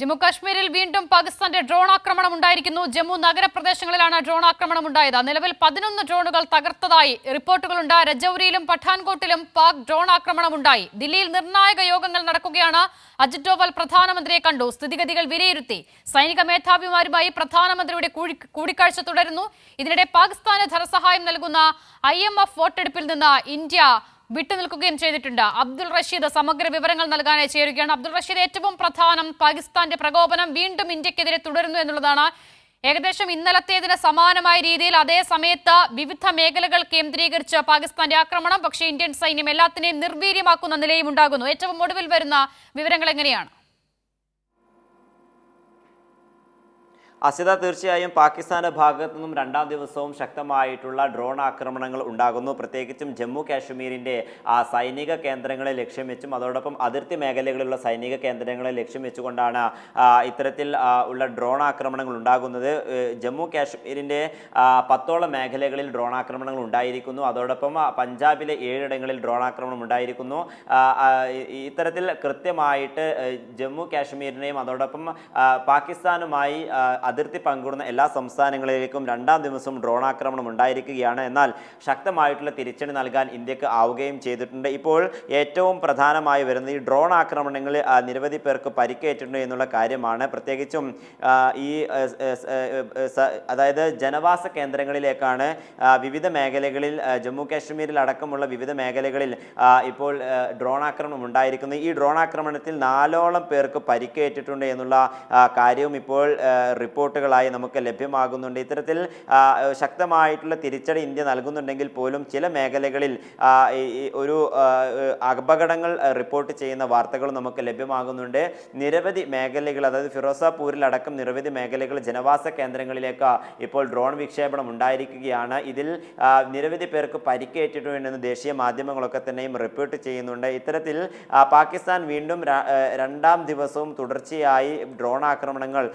ജമ്മു കാശ്മീരിൽ വീണ്ടും പാകിസ്ഥാന്റെ ഡ്രോൺ ആക്രമണം ഉണ്ടായിരിക്കുന്നു. ജമ്മു നഗരപ്രദേശങ്ങളിലാണ് ഡ്രോൺ ആക്രമണം ഉണ്ടായത്. നിലവിൽ 11 ഡ്രോണുകൾ തകർത്തതായി റിപ്പോർട്ടുകളുണ്ട്. രജൌരിയിലും പഠാൻകോട്ടിലും പാക് ഡ്രോൺ ആക്രമണം ഉണ്ടായി. ദില്ലിയിൽ നിർണായക യോഗങ്ങൾ നടക്കുകയാണ്. അജിത് ഡോവൽ പ്രധാനമന്ത്രിയെ കണ്ടു, സ്ഥിതിഗതികൾ വിലയിരുത്തി. സൈനിക മേധാവിമാരുമായി പ്രധാനമന്ത്രിയുടെ കൂടിക്കാഴ്ച തുടരുന്നു. ഇതിനിടെ പാകിസ്ഥാന് ധനസഹായം നൽകുന്ന IMF വോട്ടെടുപ്പിൽ നിന്ന് ഇന്ത്യ വിട്ടുനിൽക്കുകയും ചെയ്തിട്ടുണ്ട്. അബ്ദുൾ റഷീദ് സമഗ്ര വിവരങ്ങൾ നൽകാനായി ചേരുകയാണ്. അബ്ദുൾ റഷീദ്, ഏറ്റവും പ്രധാനം പാകിസ്ഥാന്റെ പ്രകോപനം വീണ്ടും ഇന്ത്യക്കെതിരെ തുടരുന്നു എന്നുള്ളതാണ്. ഏകദേശം ഇന്നലത്തേതിന് സമാനമായ രീതിയിൽ അതേ സമയത്ത് വിവിധ മേഖലകൾ കേന്ദ്രീകരിച്ച് പാകിസ്ഥാന്റെ ആക്രമണം. പക്ഷേ ഇന്ത്യൻ സൈന്യം എല്ലാത്തിനെയും നിർവീര്യമാക്കുന്ന നിലയും ഉണ്ടാകുന്നു. ഏറ്റവും ഒടുവിൽ വരുന്ന വിവരങ്ങൾ എങ്ങനെയാണ്? അസിത, തീർച്ചയായും പാകിസ്ഥാന്റെ ഭാഗത്തു നിന്നും രണ്ടാം ദിവസവും ശക്തമായിട്ടുള്ള ഡ്രോൺ ആക്രമണങ്ങൾ ഉണ്ടാകുന്നു. പ്രത്യേകിച്ചും ജമ്മു കാശ്മീരിന്റെ സൈനിക കേന്ദ്രങ്ങളെ ലക്ഷ്യം വെച്ചും അതോടൊപ്പം അതിർത്തി മേഖലകളിലുള്ള സൈനിക കേന്ദ്രങ്ങളെ ലക്ഷ്യം വെച്ചുകൊണ്ടാണ് ഇത്തരത്തിൽ ഉള്ള ഡ്രോൺ ആക്രമണങ്ങൾ ഉണ്ടാകുന്നത്. ജമ്മു കാശ്മീരിന്റെ 10ഓളം മേഖലകളിൽ ഡ്രോൺ ആക്രമണങ്ങൾ ഉണ്ടായിരിക്കുന്നു. അതോടൊപ്പം പഞ്ചാബിലെ 7 ഇടങ്ങളിൽ ഡ്രോൺ ആക്രമണം ഉണ്ടായിരിക്കുന്നു. ഇത്തരത്തിൽ കൃത്യമായിട്ട് ജമ്മു കാശ്മീരിനെയും അതോടൊപ്പം പാകിസ്ഥാനുമായി അതിർത്തി പങ്കിടുന്ന എല്ലാ സംസ്ഥാനങ്ങളിലേക്കും രണ്ടാം ദിവസം ഡ്രോൺ ആക്രമണം ഉണ്ടായിരിക്കുകയാണ്. എന്നാൽ ശക്തമായിട്ടുള്ള തിരിച്ചടി നൽകാൻ ഇന്ത്യക്ക് ആവുകയും ചെയ്തിട്ടുണ്ട്. ഇപ്പോൾ ഏറ്റവും പ്രധാനമായി വരുന്നത് ഈ ഡ്രോൺ ആക്രമണങ്ങളിൽ നിരവധി പേർക്ക് പരിക്കേറ്റിട്ടുണ്ട് എന്നുള്ള കാര്യമാണ്. പ്രത്യേകിച്ചും ഈ അതായത് ജനവാസ കേന്ദ്രങ്ങളിലേക്കാണ് വിവിധ മേഖലകളിൽ ജമ്മു കാശ്മീരിൽ അടക്കമുള്ള വിവിധ മേഖലകളിൽ ഇപ്പോൾ ഡ്രോൺ ആക്രമണം ഉണ്ടായിരിക്കുന്നത്. ഈ ഡ്രോൺ ആക്രമണത്തിൽ 4ഓളം പേർക്ക് പരിക്കേറ്റിട്ടുണ്ട് എന്നുള്ള കാര്യവും ഇപ്പോൾ റിപ്പോർട്ടുകളായി നമുക്ക് ലഭ്യമാകുന്നുണ്ട്. ഇത്തരത്തിൽ ശക്തമായിട്ടുള്ള തിരിച്ചടി ഇന്ത്യ നൽകുന്നുണ്ടെങ്കിൽ പോലും ചില മേഖലകളിൽ ഒരു അപകടങ്ങൾ റിപ്പോർട്ട് ചെയ്യുന്ന വാർത്തകൾ നമുക്ക് ലഭ്യമാകുന്നുണ്ട്. നിരവധി മേഖലകൾ, അതായത് ഫിറോസാപൂരിലടക്കം നിരവധി മേഖലകൾ ജനവാസ കേന്ദ്രങ്ങളിലേക്ക് ഇപ്പോൾ ഡ്രോൺ വിക്ഷേപണം ഉണ്ടായിരിക്കുകയാണ്. ഇതിൽ നിരവധി പേർക്ക് പരിക്കേറ്റിട്ടുണ്ടെന്ന് ദേശീയ മാധ്യമങ്ങളൊക്കെ തന്നെയും റിപ്പോർട്ട് ചെയ്യുന്നുണ്ട്. ഇത്തരത്തിൽ പാകിസ്ഥാൻ വീണ്ടും രണ്ടാം ദിവസവും തുടർച്ചയായി ഡ്രോൺ ആക്രമണങ്ങൾ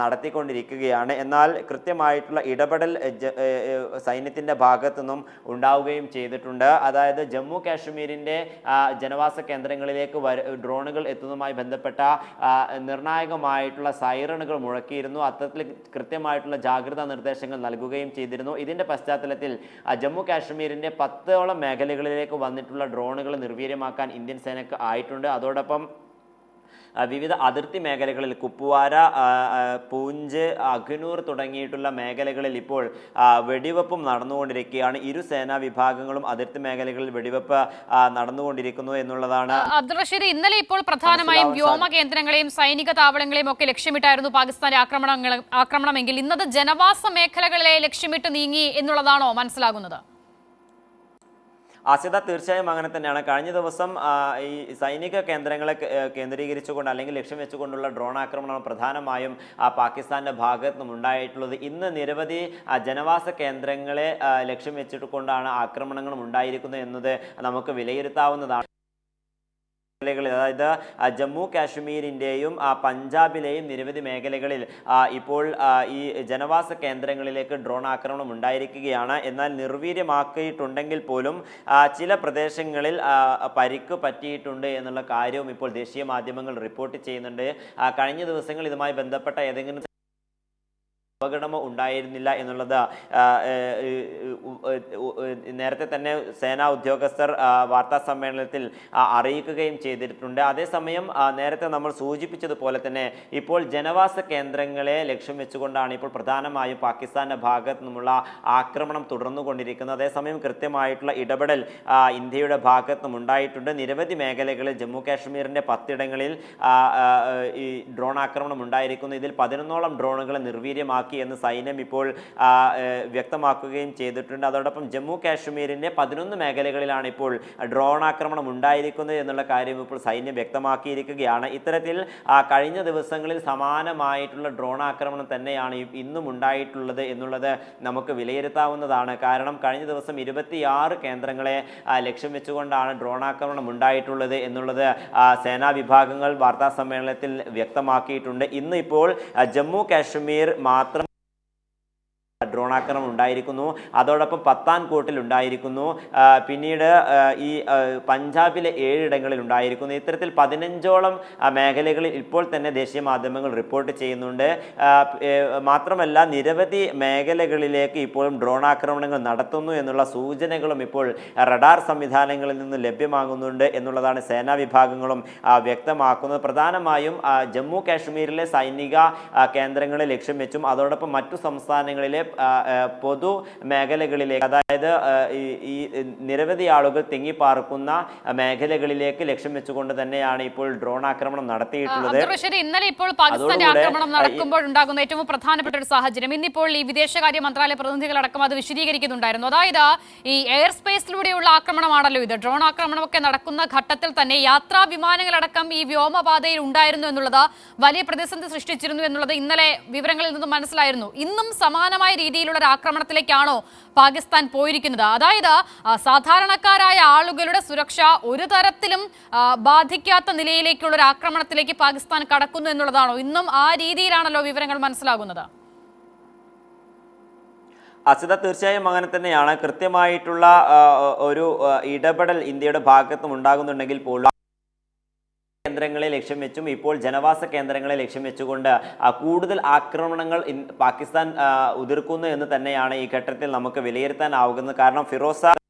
നടത്തിക്കൊണ്ടിരിക്കുകയാണ്. എന്നാൽ കൃത്യമായിട്ടുള്ള ഇടപെടൽ സൈന്യത്തിന്റെ ഭാഗത്തു നിന്നും ഉണ്ടാവുകയും ചെയ്തിട്ടുണ്ട്. അതായത് ജമ്മു കാശ്മീരിന്റെ ജനവാസ കേന്ദ്രങ്ങളിലേക്ക് ഡ്രോണുകൾ എത്തുന്നതുമായി ബന്ധപ്പെട്ട നിർണായകമായിട്ടുള്ള സൈറണുകൾ മുഴക്കിയിരുന്നു. അത്തരത്തിൽ കൃത്യമായിട്ടുള്ള ജാഗ്രതാ നിർദ്ദേശങ്ങൾ നൽകുകയും ചെയ്തിരുന്നു. ഇതിന്റെ പശ്ചാത്തലത്തിൽ ജമ്മു കാശ്മീരിന്റെ 10ഓളം മേഖലകളിലേക്ക് വന്നിട്ടുള്ള ഡ്രോണുകൾ നിർവീര്യമാക്കാൻ ഇന്ത്യൻ സേനയ്ക്ക് ആയിട്ടുണ്ട്. അതോടൊപ്പം വിവിധ അതിർത്തി മേഖലകളിൽ കുപ്വാര, പൂഞ്ച്, അഖ്നൂർ തുടങ്ങിയിട്ടുള്ള മേഖലകളിൽ ഇപ്പോൾ വെടിവെപ്പും നടന്നുകൊണ്ടിരിക്കുകയാണ്. ഇരു സേനാ വിഭാഗങ്ങളും അതിർത്തി മേഖലകളിൽ വെടിവെപ്പ് നടന്നുകൊണ്ടിരിക്കുന്നു എന്നുള്ളതാണ്. അബ്ദുൾ റഷീദ്, ഇന്നലെ ഇപ്പോൾ പ്രധാനമായും വ്യോമ കേന്ദ്രങ്ങളെയും സൈനിക താവളങ്ങളെയും ഒക്കെ ലക്ഷ്യമിട്ടായിരുന്നു പാകിസ്ഥാന്റെ ആക്രമണമെങ്കിൽ ഇന്നത് ജനവാസ മേഖലകളെ ലക്ഷ്യമിട്ട് നീങ്ങി എന്നുള്ളതാണോ മനസ്സിലാകുന്നത്? അസിത, തീർച്ചയായും അങ്ങനെ തന്നെയാണ്. കഴിഞ്ഞ ദിവസം ഈ സൈനിക കേന്ദ്രങ്ങളെ കേന്ദ്രീകരിച്ചുകൊണ്ട് അല്ലെങ്കിൽ ലക്ഷ്യം വെച്ചുകൊണ്ടുള്ള ഡ്രോൺ ആക്രമണമാണ് പ്രധാനമായും പാകിസ്ഥാന്റെ ഭാഗത്തു നിന്നും ഉണ്ടായിട്ടുള്ളത്. ഇന്ന് നിരവധി ജനവാസ കേന്ദ്രങ്ങളെ ലക്ഷ്യം വെച്ചിട്ടുകൊണ്ടാണ് ആക്രമണങ്ങളും ഉണ്ടായിരിക്കുന്നത് എന്നത് നമുക്ക് വിലയിരുത്താവുന്നതാണ്. അതായത് ജമ്മു കാശ്മീരിൻ്റെയും പഞ്ചാബിലെയും നിരവധി മേഖലകളിൽ ഇപ്പോൾ ഈ ജനവാസ കേന്ദ്രങ്ങളിലേക്ക് ഡ്രോൺ ആക്രമണം ഉണ്ടായിരിക്കുകയാണ്. എന്നാൽ നിർവീര്യമാക്കിയിട്ടുണ്ടെങ്കിൽ പോലും ചില പ്രദേശങ്ങളിൽ പരിക്ക് പറ്റിയിട്ടുണ്ട് എന്നുള്ള കാര്യവും ഇപ്പോൾ ദേശീയ മാധ്യമങ്ങൾ റിപ്പോർട്ട് ചെയ്യുന്നുണ്ട്. കഴിഞ്ഞ ദിവസങ്ങൾ ഇതുമായി ബന്ധപ്പെട്ട ഏതെങ്കിലും അപകടമോ ഉണ്ടായിരുന്നില്ല എന്നുള്ളത് നേരത്തെ തന്നെ സേനാ ഉദ്യോഗസ്ഥർ വാർത്താ സമ്മേളനത്തിൽ അറിയിക്കുകയും ചെയ്തിട്ടുണ്ട്. അതേസമയം നേരത്തെ നമ്മൾ സൂചിപ്പിച്ചതുപോലെ തന്നെ ഇപ്പോൾ ജനവാസ കേന്ദ്രങ്ങളെ ലക്ഷ്യം വെച്ചുകൊണ്ടാണ് ഇപ്പോൾ പ്രധാനമായും പാകിസ്ഥാന്റെ ഭാഗത്തു നിന്നുള്ള ആക്രമണം തുടർന്നുകൊണ്ടിരിക്കുന്നത്. അതേസമയം കൃത്യമായിട്ടുള്ള ഇടപെടൽ ഇന്ത്യയുടെ ഭാഗത്തു നിന്നും ഉണ്ടായിട്ടുണ്ട്. നിരവധി മേഖലകളിൽ ജമ്മു കാശ്മീരിന്റെ 10 ഇടങ്ങളിൽ ഈ ഡ്രോൺ ആക്രമണം ഉണ്ടായിരിക്കുന്നു. ഇതിൽ 11ഓളം ഡ്രോണുകളെ നിർവീര്യമാക്കി എന്ന് സൈന്യം ഇപ്പോൾ വ്യക്തമാക്കുകയും ചെയ്തിട്ടുണ്ട്. അതോടൊപ്പം ജമ്മു കാശ്മീരിന്റെ 11 മേഖലകളിലാണ് ഇപ്പോൾ ഡ്രോൺ ആക്രമണം ഉണ്ടായിരിക്കുന്നത് എന്നുള്ള കാര്യം ഇപ്പോൾ സൈന്യം വ്യക്തമാക്കിയിരിക്കുകയാണ്. ഇത്തരത്തിൽ കഴിഞ്ഞ ദിവസങ്ങളിൽ സമാനമായിട്ടുള്ള ഡ്രോൺ ആക്രമണം തന്നെയാണ് ഇന്നും ഉണ്ടായിട്ടുള്ളത് എന്നുള്ളത് നമുക്ക് വിലയിരുത്താവുന്നതാണ്. കാരണം കഴിഞ്ഞ ദിവസം 26 കേന്ദ്രങ്ങളെ ലക്ഷ്യം വെച്ചുകൊണ്ടാണ് ഡ്രോൺ ആക്രമണം ഉണ്ടായിട്ടുള്ളത് എന്നുള്ളത് സേനാ വിഭാഗങ്ങൾ വാർത്താ സമ്മേളനത്തിൽ വ്യക്തമാക്കിയിട്ടുണ്ട്. ഇന്ന് ഇപ്പോൾ ജമ്മു കാശ്മീർ മാത്രം ഡ്രോൺ ആക്രമണം ഉണ്ടായിരിക്കുന്നു. അതോടൊപ്പം പത്താൻകോട്ടിൽ ഉണ്ടായിരിക്കുന്നു. പിന്നീട് ഈ പഞ്ചാബിലെ 7 ഇടങ്ങളിൽ ഉണ്ടായിരിക്കുന്നു. ഇത്തരത്തിൽ 15ഓളം മേഖലകളിൽ ഇപ്പോൾ തന്നെ ദേശീയ മാധ്യമങ്ങൾ റിപ്പോർട്ട് ചെയ്യുന്നുണ്ട്. മാത്രമല്ല നിരവധി മേഖലകളിലേക്ക് ഇപ്പോഴും ഡ്രോൺ ആക്രമണങ്ങൾ നടത്തുന്നു എന്നുള്ള സൂചനകളും ഇപ്പോൾ റഡാർ സംവിധാനങ്ങളിൽ നിന്ന് ലഭ്യമാകുന്നുണ്ട് എന്നുള്ളതാണ് സേനാ വിഭാഗങ്ങളും വ്യക്തമാക്കുന്നത്. പ്രധാനമായും ജമ്മു കാശ്മീരിലെ സൈനിക കേന്ദ്രങ്ങളെ ലക്ഷ്യം വെച്ചും അതോടൊപ്പം മറ്റു സംസ്ഥാനങ്ങളിലെ പൊതു മേഖലകളിലേക്ക്, അതായത് ഈ നിരവധി ആളുകൾ തിങ്ങിപ്പാർക്കുന്ന മേഖലകളിലേക്ക് ലക്ഷ്യം വെച്ചുകൊണ്ട് തന്നെയാണ് ഇപ്പോൾ ഡ്രോൺ ആക്രമണം നടത്തിയിട്ടുള്ളത്. ഇന്നലെ ഇപ്പോൾ പാകിസ്ഥാന്റെ ആക്രമണം നടക്കുമ്പോൾ ഉണ്ടാകുന്ന ഏറ്റവും പ്രധാനപ്പെട്ട ഒരു സാഹചര്യം ഇന്നിപ്പോൾ ഈ വിദേശകാര്യ മന്ത്രാലയ പ്രതിനിധികളടക്കം അത് വിശദീകരിക്കുന്നുണ്ടായിരുന്നു. അതായത് ഈ എയർ സ്പേസിലൂടെയുള്ള ആക്രമണമാണല്ലോ ഇത്. ഡ്രോൺ ആക്രമണമൊക്കെ നടക്കുന്ന ഘട്ടത്തിൽ തന്നെ യാത്രാ വിമാനങ്ങളടക്കം ഈ വ്യോമപാതയിൽ ഉണ്ടായിരുന്നു എന്നുള്ളത് വലിയ പ്രതിസന്ധി സൃഷ്ടിച്ചിരുന്നു എന്നുള്ളത് ഇന്നലെ വിവരങ്ങളിൽ നിന്നും മനസ്സിലായിരുന്നു. ഇന്നും സമാനമായ രീതിയിലുള്ള ഒരു ആക്രമണത്തിലേക്കാണോ പാകിസ്ഥാൻ പോയിരിക്കുന്നത്? അതായത് സാധാരണക്കാരായ ആളുകളുടെ സുരക്ഷ ഒരു തരത്തിലും ബാധിക്കാത്ത നിലയിലേക്കുള്ള ഒരു ആക്രമണത്തിലേക്ക് പാകിസ്ഥാൻ കടക്കുന്നു എന്നുള്ളതാണോ? ഇന്നും ആ രീതിയിലാണല്ലോ വിവരങ്ങൾ മനസ്സിലാകുന്നത്. അസിത, തീർച്ചയായും അങ്ങനെ തന്നെയാണ്. കൃത്യമായിട്ടുള്ള ഒരു ഇടപെടൽ ഇന്ത്യയുടെ ഭാഗത്തും ഉണ്ടാകുന്നുണ്ടെങ്കിൽ പോലും കേന്ദ്രങ്ങളെ ലക്ഷ്യം വെച്ചും ഇപ്പോൾ ജനവാസ കേന്ദ്രങ്ങളെ ലക്ഷ്യം വെച്ചുകൊണ്ട് കൂടുതൽ ആക്രമണങ്ങൾ പാകിസ്ഥാൻ ഉതിർക്കുന്നു എന്ന് തന്നെയാണ് ഈ ഘട്ടത്തിൽ നമുക്ക് വിലയിരുത്താനാവുന്നത്. കാരണം ഫിറോസാപൂരിലടക്കം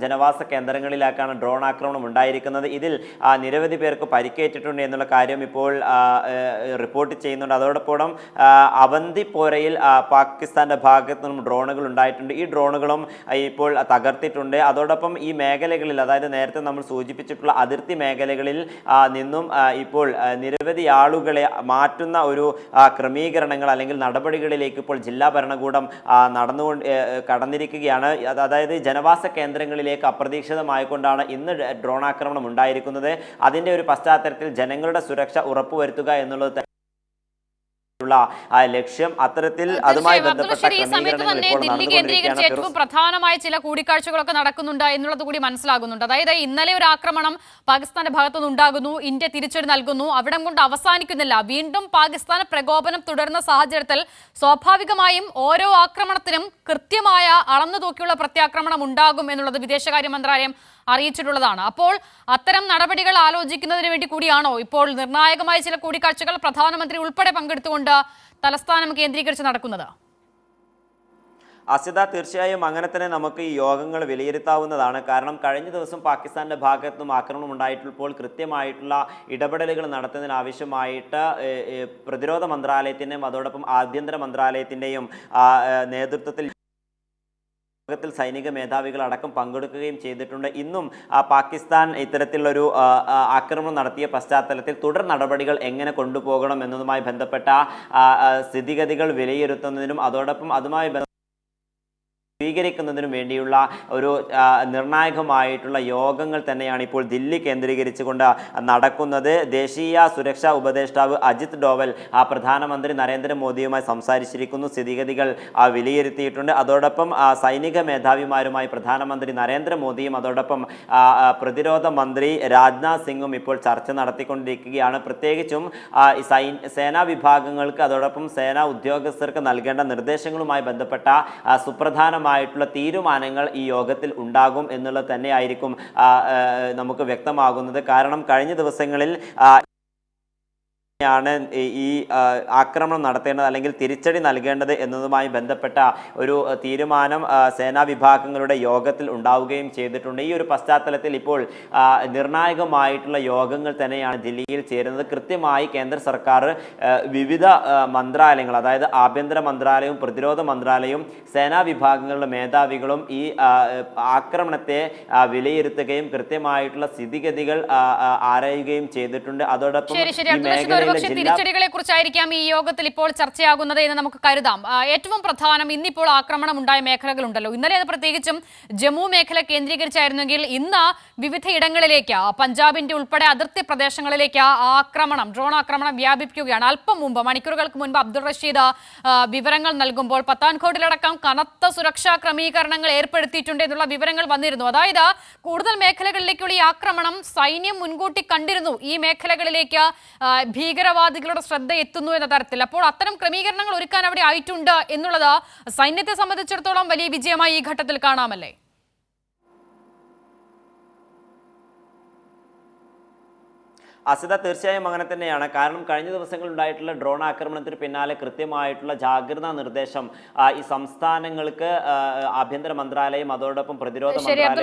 ജനവാസ കേന്ദ്രങ്ങളിലേക്കാണ് ഡ്രോൺ ആക്രമണം ഉണ്ടായിരിക്കുന്നത്. ഇതിൽ നിരവധി പേർക്ക് പരിക്കേറ്റിട്ടുണ്ട് എന്നുള്ള കാര്യം ഇപ്പോൾ റിപ്പോർട്ട് ചെയ്യുന്നുണ്ട്. അതോടൊപ്പം അവന്തിപ്പോരയിൽ പാകിസ്ഥാന്റെ ഭാഗത്തു നിന്നും ഡ്രോണുകൾ ഉണ്ടായിട്ടുണ്ട്. ഈ ഡ്രോണുകളും ഇപ്പോൾ തകർത്തിട്ടുണ്ട്. അതോടൊപ്പം ഈ മേഖലകളിൽ, അതായത് നേരത്തെ നമ്മൾ സൂചിപ്പിച്ചിട്ടുള്ള അതിർത്തി മേഖലകളിൽ നിന്നും ഇപ്പോൾ നിരവധി ആളുകളെ മാറ്റുന്ന ഒരു ക്രമീകരണങ്ങൾ അല്ലെങ്കിൽ നടപടികളിലേക്ക് ഇപ്പോൾ ജില്ലാ ഭരണകൂടം കടന്നിരിക്കുകയാണ്. അതായത് ജനവാസ കേന്ദ്രങ്ങളിലേക്ക് അപ്രതീക്ഷിതമായിക്കൊണ്ടാണ് ഇന്ന് ഡ്രോൺ ആക്രമണം ഉണ്ടായിരിക്കുന്നത്. അതിന്റെ ഒരു പശ്ചാത്തലത്തിൽ ജനങ്ങളുടെ സുരക്ഷ ഉറപ്പുവരുത്തുക എന്നുള്ളത് ലക്ഷ്യം. അത്തരത്തിൽ അതുമായി ബന്ധപ്പെട്ട ദില്ലി കേന്ദ്രീകരിച്ച് ഏറ്റവും പ്രധാനമായ ചില കൂടിക്കാഴ്ചകളൊക്കെ നടക്കുന്നുണ്ട് എന്നുള്ളത് കൂടി മനസ്സിലാകുന്നുണ്ട്. അതായത് ഇന്നലെ ഒരു ആക്രമണം പാകിസ്ഥാന്റെ ഭാഗത്തുനിന്ന് ഉണ്ടാകുന്നു, ഇന്ത്യ തിരിച്ചടി നൽകുന്നു, അവിടം കൊണ്ട് അവസാനിക്കുന്നില്ല. വീണ്ടും പാകിസ്ഥാൻ പ്രകോപനം തുടരുന്ന സാഹചര്യത്തിൽ സ്വാഭാവികമായും ഓരോ ആക്രമണത്തിനും കൃത്യമായ അളന്നു തൂക്കിയുള്ള പ്രത്യാക്രമണം ഉണ്ടാകും എന്നുള്ളത് വിദേശകാര്യ മന്ത്രാലയം അറിയിച്ചിട്ടുള്ളതാണ്. അപ്പോൾ അത്തരം നടപടികൾ ആലോചിക്കുന്നതിന് വേണ്ടി കൂടിയാണോ ഇപ്പോൾ നിർണായകമായ ചില കൂടിക്കാഴ്ചകൾ പ്രധാനമന്ത്രി ഉൾപ്പെടെ പങ്കെടുത്തുകൊണ്ട് തലസ്ഥാനം കേന്ദ്രീകരിച്ച് നടക്കുന്നത്? അസിത, തീർച്ചയായും അങ്ങനെ തന്നെ നമുക്ക് ഈ യോഗങ്ങൾ വിലയിരുത്താവുന്നതാണ്. കാരണം കഴിഞ്ഞ ദിവസം പാകിസ്ഥാന്റെ ഭാഗത്തു നിന്നും ആക്രമണം ഉണ്ടായിട്ടുള്ളപ്പോൾ കൃത്യമായിട്ടുള്ള ഇടപെടലുകൾ നടത്തുന്നതിനാവശ്യമായിട്ട് പ്രതിരോധ മന്ത്രാലയത്തിൻ്റെയും അതോടൊപ്പം ആഭ്യന്തര മന്ത്രാലയത്തിൻ്റെയും നേതൃത്വത്തിൽ സൈനിക മേധാവികൾ അടക്കം പങ്കെടുക്കുകയും ചെയ്തിട്ടുണ്ട്. ഇന്നും പാകിസ്ഥാൻ ഇത്തരത്തിലുള്ളൊരു ആക്രമണം നടത്തിയ പശ്ചാത്തലത്തിൽ തുടർ നടപടികൾ എങ്ങനെ കൊണ്ടുപോകണം എന്നതുമായി ബന്ധപ്പെട്ട സ്ഥിതിഗതികൾ വിലയിരുത്തുന്നതിനും അതോടൊപ്പം അതുമായി സ്വീകരിക്കുന്നതിനും വേണ്ടിയുള്ള ഒരു നിർണായകമായിട്ടുള്ള യോഗങ്ങൾ തന്നെയാണ് ഇപ്പോൾ ദില്ലി കേന്ദ്രീകരിച്ചുകൊണ്ട് നടക്കുന്നത്. ദേശീയ സുരക്ഷാ ഉപദേഷ്ടാവ് അജിത് ഡോവൽ പ്രധാനമന്ത്രി നരേന്ദ്രമോദിയുമായി സംസാരിച്ചിരിക്കുന്നു, സ്ഥിതിഗതികൾ വിലയിരുത്തിയിട്ടുണ്ട്. അതോടൊപ്പം സൈനിക മേധാവിമാരുമായി പ്രധാനമന്ത്രി നരേന്ദ്രമോദിയും അതോടൊപ്പം പ്രതിരോധ മന്ത്രി രാജ്നാഥ് സിംഗും ഇപ്പോൾ ചർച്ച നടത്തിക്കൊണ്ടിരിക്കുകയാണ്. പ്രത്യേകിച്ചും സേനാ വിഭാഗങ്ങൾക്ക് അതോടൊപ്പം സേനാ ഉദ്യോഗസ്ഥർക്ക് നൽകേണ്ട നിർദ്ദേശങ്ങളുമായി ബന്ധപ്പെട്ട സുപ്രധാന തീരുമാനങ്ങൾ ഈ യോഗത്തിൽ ഉണ്ടാകും എന്നുള്ളത് തന്നെയായിരിക്കും നമുക്ക് വ്യക്തമാകുന്നത്. കാരണം കഴിഞ്ഞ ദിവസങ്ങളിൽ ാണ് ഈ ആക്രമണം നടത്തേണ്ടത് അല്ലെങ്കിൽ തിരിച്ചടി നൽകേണ്ടത് എന്നതുമായി ബന്ധപ്പെട്ട ഒരു തീരുമാനം സേനാ വിഭാഗങ്ങളുടെ യോഗത്തിൽ ഉണ്ടാവുകയും ചെയ്തിട്ടുണ്ട്. ഈ ഒരു പശ്ചാത്തലത്തിൽ ഇപ്പോൾ നിർണായകമായിട്ടുള്ള യോഗങ്ങൾ തന്നെയാണ് ദില്ലിയിൽ ചേരുന്നത്. കൃത്യമായി കേന്ദ്ര സർക്കാർ വിവിധ മന്ത്രാലയങ്ങൾ, അതായത് ആഭ്യന്തര മന്ത്രാലയവും പ്രതിരോധ മന്ത്രാലയവും സേനാ വിഭാഗങ്ങളുടെ മേധാവികളും ഈ ആക്രമണത്തെ വിലയിരുത്തുകയും കൃത്യമായിട്ടുള്ള സ്ഥിതിഗതികൾ ആരായുകയും ചെയ്തിട്ടുണ്ട്. അതോടൊപ്പം ഈ പക്ഷേ തിരിച്ചടികളെ കുറിച്ചായിരിക്കാം ഈ യോഗത്തിൽ ഇപ്പോൾ ചർച്ചയാകുന്നത് എന്ന് നമുക്ക് കരുതാം. ഏറ്റവും പ്രധാനം ഇന്നിപ്പോൾ ആക്രമണം ഉണ്ടായ മേഖലകളുണ്ടല്ലോ. ഇന്നലെ അത് പ്രത്യേകിച്ചും ജമ്മു മേഖല കേന്ദ്രീകരിച്ചായിരുന്നെങ്കിൽ ഇന്ന് വിവിധ ഇടങ്ങളിലേക്ക്, പഞ്ചാബിന്റെ ഉൾപ്പെടെ അതിർത്തി പ്രദേശങ്ങളിലേക്ക് ആക്രമണം, ഡ്രോൺ ആക്രമണം വ്യാപിപ്പിക്കുകയാണ്. അല്പം മുമ്പ്, മണിക്കൂറുകൾക്ക് മുൻപ് അബ്ദുൾ റഷീദ് വിവരങ്ങൾ നൽകുമ്പോൾ പത്താൻകോട്ടിലടക്കം കനത്ത സുരക്ഷാ ക്രമീകരണങ്ങൾ ഏർപ്പെടുത്തിയിട്ടുണ്ട് എന്നുള്ള വിവരങ്ങൾ വന്നിരുന്നു. അതായത് കൂടുതൽ മേഖലകളിലേക്കുള്ള ഈ ആക്രമണം സൈന്യം മുൻകൂട്ടി കണ്ടിരുന്നു. ഈ മേഖലകളിലേക്ക് ഭീകരവാദികളുടെ ശ്രദ്ധ എത്തുന്നു എന്ന തരത്തിൽ. അപ്പോൾ അത്തരം ക്രമീകരണങ്ങൾ ഒരുക്കാൻ അവിടെ ആയിട്ടുണ്ട് എന്നുള്ളത് സൈന്യത്തെ സംബന്ധിച്ചിടത്തോളം വലിയ വിജയമായി ഈ ഘട്ടത്തിൽ കാണാമല്ലേ? അസിത, തീർച്ചയായും അങ്ങനെ തന്നെയാണ്. കാരണം കഴിഞ്ഞ ദിവസങ്ങളിൽ ഉണ്ടായിട്ടുള്ള ഡ്രോൺ ആക്രമണത്തിന് പിന്നാലെ കൃത്യമായിട്ടുള്ള ജാഗ്രതാ നിർദ്ദേശം ഈ സംസ്ഥാനങ്ങൾക്ക് ആഭ്യന്തര മന്ത്രാലയം അതോടൊപ്പം പ്രതിരോധ മന്ത്രാലയം